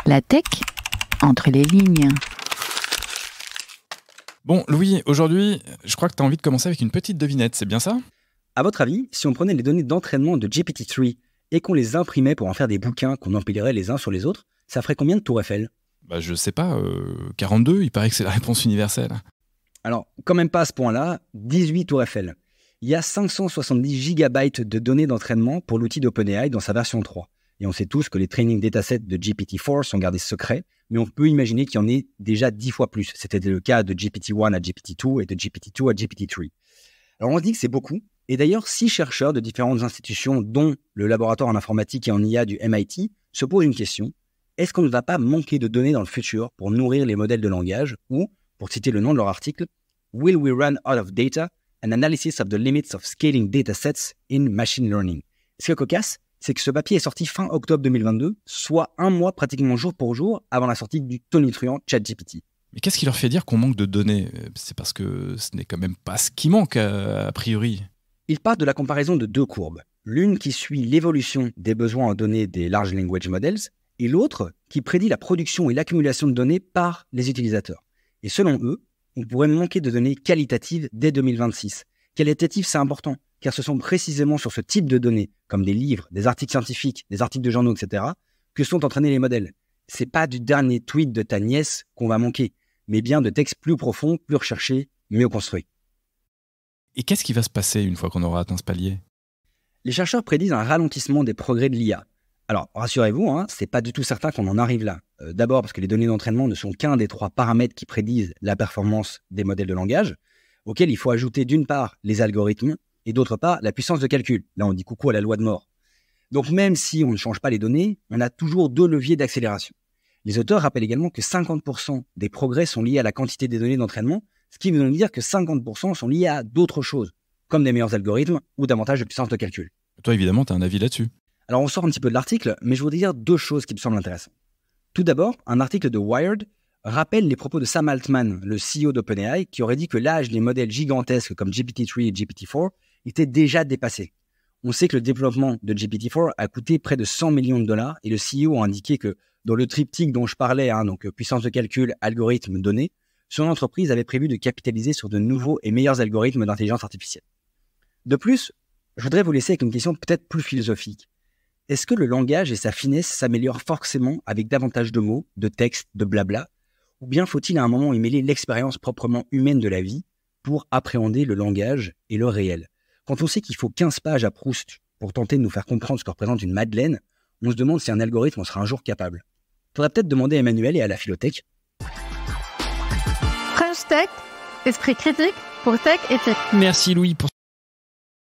La tech, entre les lignes. Bon, Louis, aujourd'hui, je crois que tu as envie de commencer avec une petite devinette, c'est bien ça ? À votre avis, si on prenait les données d'entraînement de GPT-3 et qu'on les imprimait pour en faire des bouquins qu'on empilerait les uns sur les autres, ça ferait combien de tours Eiffel ? Je sais pas, 42, il paraît que c'est la réponse universelle. Alors, quand même pas à ce point-là, 18 tours Eiffel. Il y a 570 gigabytes de données d'entraînement pour l'outil d'OpenAI dans sa version 3. Et on sait tous que les training datasets de GPT-4 sont gardés secrets, mais on peut imaginer qu'il y en ait déjà 10 fois plus. C'était le cas de GPT-1 à GPT-2 et de GPT-2 à GPT-3. Alors on se dit que c'est beaucoup. Et d'ailleurs, 6 chercheurs de différentes institutions, dont le laboratoire en informatique et en IA du MIT, se posent une question. Est-ce qu'on ne va pas manquer de données dans le futur pour nourrir les modèles de langage ou, pour citer le nom de leur article, « Will we run out of data? An analysis of the limits of scaling datasets in machine learning ». Ce qui est cocasse, c'est que ce papier est sorti fin octobre 2022, soit un mois pratiquement jour pour jour avant la sortie du tonitruant ChatGPT. Mais qu'est-ce qui leur fait dire qu'on manque de données ? C'est parce que ce n'est quand même pas ce qui manque, a priori. Ils partent de la comparaison de deux courbes. L'une qui suit l'évolution des besoins en données des Large Language Models et l'autre qui prédit la production et l'accumulation de données par les utilisateurs. Et selon eux, on pourrait manquer de données qualitatives dès 2026. Qualitatif, c'est important, car ce sont précisément sur ce type de données, comme des livres, des articles scientifiques, des articles de journaux, etc., que sont entraînés les modèles. C'est pas du dernier tweet de ta nièce qu'on va manquer, mais bien de textes plus profonds, plus recherchés, mieux construits. Et qu'est-ce qui va se passer une fois qu'on aura atteint ce palier ? Les chercheurs prédisent un ralentissement des progrès de l'IA. Alors, rassurez-vous, c'est pas du tout certain qu'on en arrive là. D'abord parce que les données d'entraînement ne sont qu'un des 3 paramètres qui prédisent la performance des modèles de langage, auxquels il faut ajouter d'une part les algorithmes et d'autre part la puissance de calcul. Là, on dit coucou à la loi de Moore. Donc même si on ne change pas les données, on a toujours 2 leviers d'accélération. Les auteurs rappellent également que 50% des progrès sont liés à la quantité des données d'entraînement, ce qui veut donc dire que 50% sont liés à d'autres choses, comme des meilleurs algorithmes ou davantage de puissance de calcul. Toi, évidemment, tu as un avis là-dessus. Alors, on sort un petit peu de l'article, mais je voudrais dire 2 choses qui me semblent intéressantes. Tout d'abord, un article de Wired rappelle les propos de Sam Altman, le CEO d'OpenAI, qui aurait dit que l'âge des modèles gigantesques comme GPT-3 et GPT-4 était déjà dépassé. On sait que le développement de GPT-4 a coûté près de 100 millions de dollars et le CEO a indiqué que dans le triptyque dont je parlais, donc puissance de calcul, algorithme, données, son entreprise avait prévu de capitaliser sur de nouveaux et meilleurs algorithmes d'intelligence artificielle. De plus, je voudrais vous laisser avec une question peut-être plus philosophique. Est-ce que le langage et sa finesse s'améliorent forcément avec davantage de mots, de textes, de blabla ? Ou bien faut-il à un moment y mêler l'expérience proprement humaine de la vie pour appréhender le langage et le réel ? Quand on sait qu'il faut 15 pages à Proust pour tenter de nous faire comprendre ce que représente une madeleine, on se demande si un algorithme en sera un jour capable. Faudrait peut-être demander à Emmanuel et à la Philothèque. French Tech, esprit critique pour tech éthique. Merci Louis pour